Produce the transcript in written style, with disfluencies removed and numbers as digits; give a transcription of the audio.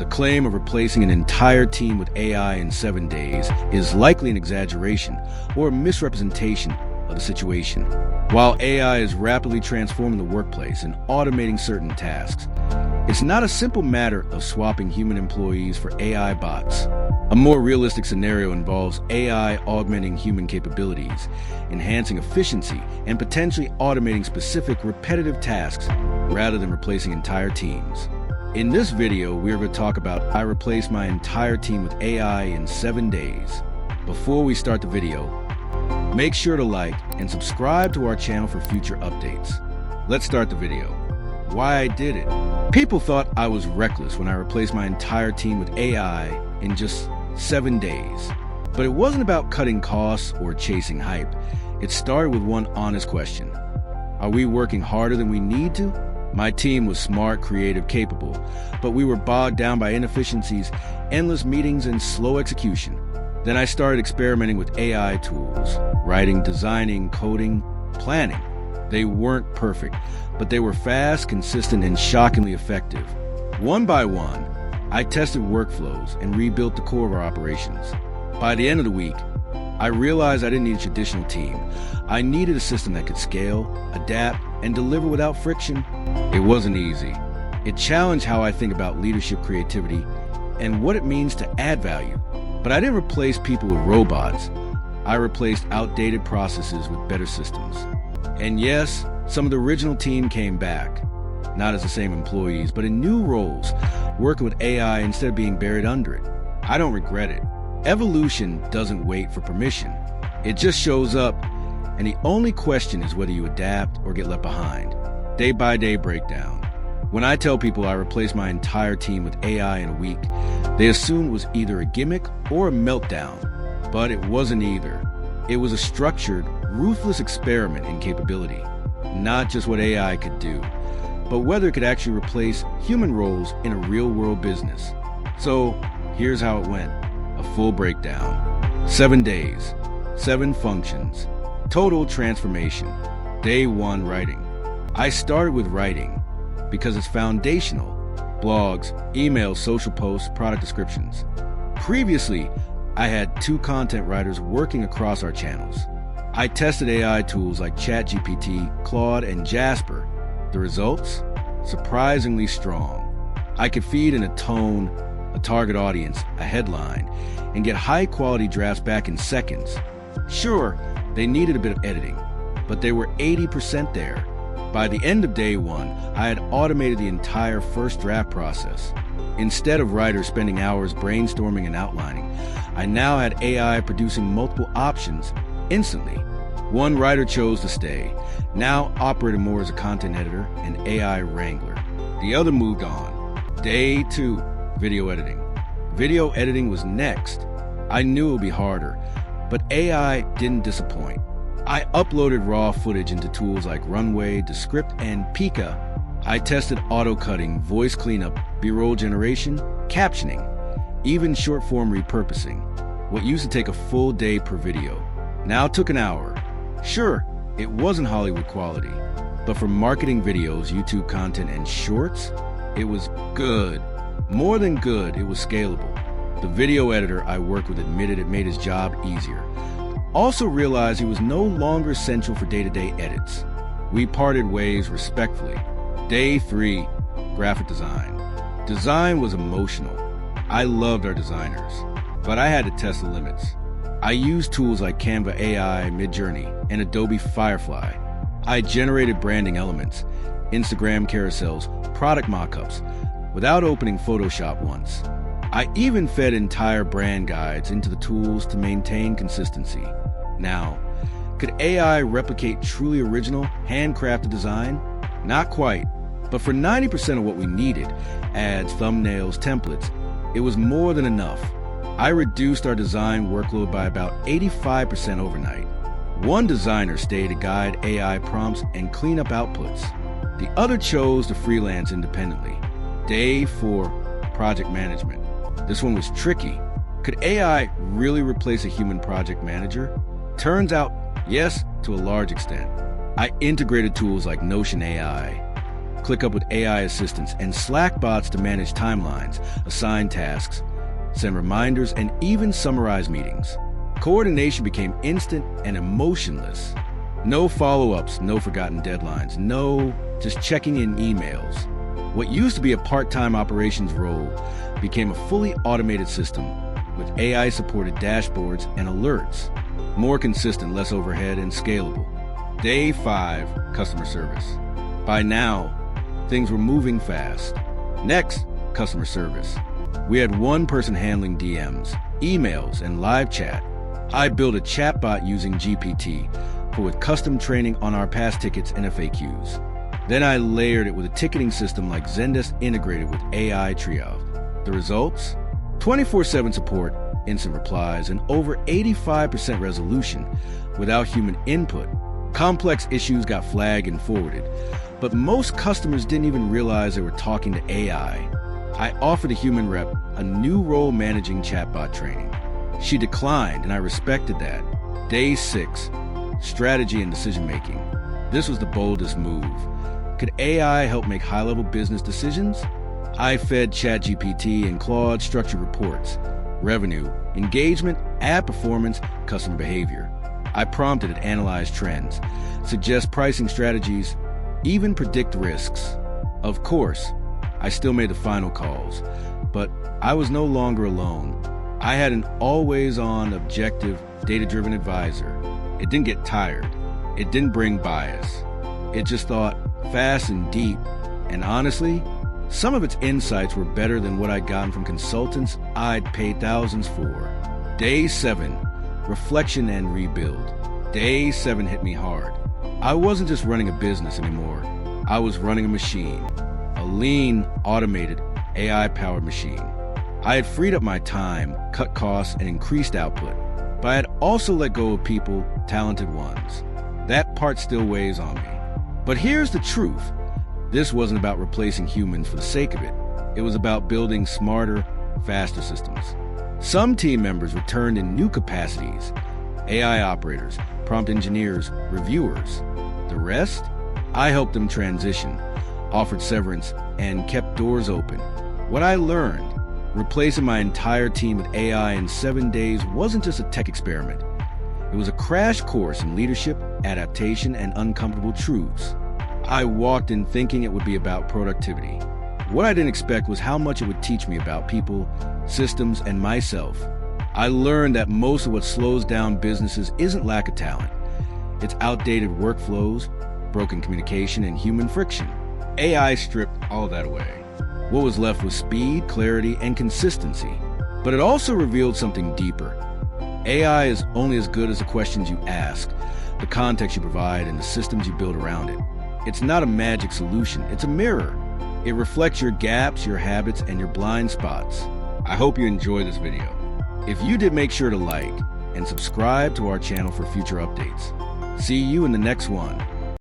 The claim of replacing an entire team with AI in 7 days is likely an exaggeration or a misrepresentation of the situation. While AI is rapidly transforming the workplace and automating certain tasks, it's not a simple matter of swapping human employees for AI bots. A more realistic scenario involves AI augmenting human capabilities, enhancing efficiency, and potentially automating specific repetitive tasks rather than replacing entire teams. In this video, we are going to talk about how I replaced my entire team with AI in 7 days. Before we start the video, make sure to like and subscribe to our channel for future updates. Let's start the video. Why I did it. People thought I was reckless when I replaced my entire team with AI in just 7 days. But it wasn't about cutting costs or chasing hype. It started with one honest question. Are we working harder than we need to? My team was smart, creative, capable, but we were bogged down by inefficiencies, endless meetings, and slow execution. Then I started experimenting with AI tools, writing, designing, coding, planning. They weren't perfect, but they were fast, consistent, and shockingly effective. One by one, I tested workflows and rebuilt the core of our operations. By the end of the week, I realized I didn't need a traditional team. I needed a system that could scale, adapt, and deliver without friction. It wasn't easy. It challenged how I think about leadership, creativity, and what it means to add value. But I didn't replace people with robots. I replaced outdated processes with better systems. And yes, some of the original team came back, not as the same employees, but in new roles, working with AI instead of being buried under it. I don't regret it. Evolution doesn't wait for permission. It just shows up, and the only question is whether you adapt or get left behind. Day by day breakdown. When I tell people I replaced my entire team with AI in a week, they assume it was either a gimmick or a meltdown. But it wasn't either. It was a structured, ruthless experiment in capability. Not just what AI could do, but whether it could actually replace human roles in a real-world business. So here's how it went. A full breakdown. 7 days, 7 functions, total transformation. Day 1, writing. I started with writing because it's foundational. Blogs, emails, social posts, product descriptions. Previously, I had 2 content writers working across our channels. I tested AI tools like ChatGPT, Claude, and Jasper. The results? Surprisingly strong. I could feed in a tone, a target audience, a headline, and get high-quality drafts back in seconds. Sure, they needed a bit of editing, but they were 80% there. By the end of day 1, I had automated the entire first draft process. Instead of writers spending hours brainstorming and outlining, I now had AI producing multiple options instantly. One writer chose to stay, now operated more as a content editor and AI wrangler. The other moved on. Day 2, video editing. Video editing was next. I knew it would be harder, but AI didn't disappoint. I uploaded raw footage into tools like Runway, Descript, and Pika. I tested auto-cutting, voice cleanup, B-roll generation, captioning, even short-form repurposing. What used to take a full day per video now took an hour. Sure, it wasn't Hollywood quality, but for marketing videos, YouTube content, and shorts, it was good. More than good, it was scalable. The video editor I worked with admitted it made his job easier. Also realized he was no longer essential for day-to-day edits. We parted ways respectfully. Day 3, graphic design. Design was emotional. I loved our designers, but I had to test the limits. I used tools like Canva AI, Midjourney, and Adobe Firefly. I generated branding elements, Instagram carousels, product mockups, without opening Photoshop once. I even fed entire brand guides into the tools to maintain consistency. Now, could AI replicate truly original, handcrafted design? Not quite, but for 90% of what we needed, ads, thumbnails, templates, it was more than enough. I reduced our design workload by about 85% overnight. One designer stayed to guide AI prompts and clean up outputs. The other chose to freelance independently. Day 4, project management. This one was tricky. Could AI really replace a human project manager? Turns out, yes, to a large extent. I integrated tools like Notion AI, ClickUp with AI assistants, and Slack bots to manage timelines, assign tasks, send reminders, and even summarize meetings. Coordination became instant and emotionless. No follow-ups, no forgotten deadlines, no just checking in emails. What used to be a part-time operations role became a fully automated system with AI-supported dashboards and alerts. More consistent, less overhead, and scalable. Day 5, customer service. By now, things were moving fast. Next, customer service. We had one person handling DMs, emails, and live chat. I built a chatbot using GPT with custom training on our past tickets and FAQs. Then I layered it with a ticketing system like Zendesk integrated with AI Triage. The results? 24/7 support, instant replies, and over 85% resolution without human input. Complex issues got flagged and forwarded, but most customers didn't even realize they were talking to AI. I offered a human rep a new role managing chatbot training. She declined, and I respected that. Day 6, strategy and decision making. This was the boldest move. Could AI help make high-level business decisions? I fed ChatGPT and Claude structured reports, revenue, engagement, ad performance, customer behavior. I prompted it to analyze trends, suggest pricing strategies, even predict risks. Of course, I still made the final calls, but I was no longer alone. I had an always-on, objective, data-driven advisor. It didn't get tired. It didn't bring bias. It just thought fast and deep, and honestly, some of its insights were better than what I'd gotten from consultants I'd paid thousands for. Day 7, reflection and rebuild. Day 7 hit me hard. I wasn't just running a business anymore. I was running a machine, a lean, automated, AI-powered machine. I had freed up my time, cut costs, and increased output, but I had also let go of people, talented ones. That part still weighs on me. But here's the truth. This wasn't about replacing humans for the sake of it. It was about building smarter, faster systems. Some team members returned in new capacities: AI operators, prompt engineers, reviewers. The rest? I helped them transition, offered severance, and kept doors open. What I learned, replacing my entire team with AI in 7 days wasn't just a tech experiment. It was a crash course in leadership, adaptation, and uncomfortable truths. I walked in thinking it would be about productivity. What I didn't expect was how much it would teach me about people, systems, and myself. I learned that most of what slows down businesses isn't lack of talent. It's outdated workflows, broken communication, and human friction. AI stripped all that away. What was left was speed, clarity, and consistency. But it also revealed something deeper. AI is only as good as the questions you ask, the context you provide, and the systems you build around it. It's not a magic solution, it's a mirror. It reflects your gaps, your habits, and your blind spots. I hope you enjoyed this video. If you did, make sure to like and subscribe to our channel for future updates. See you in the next one.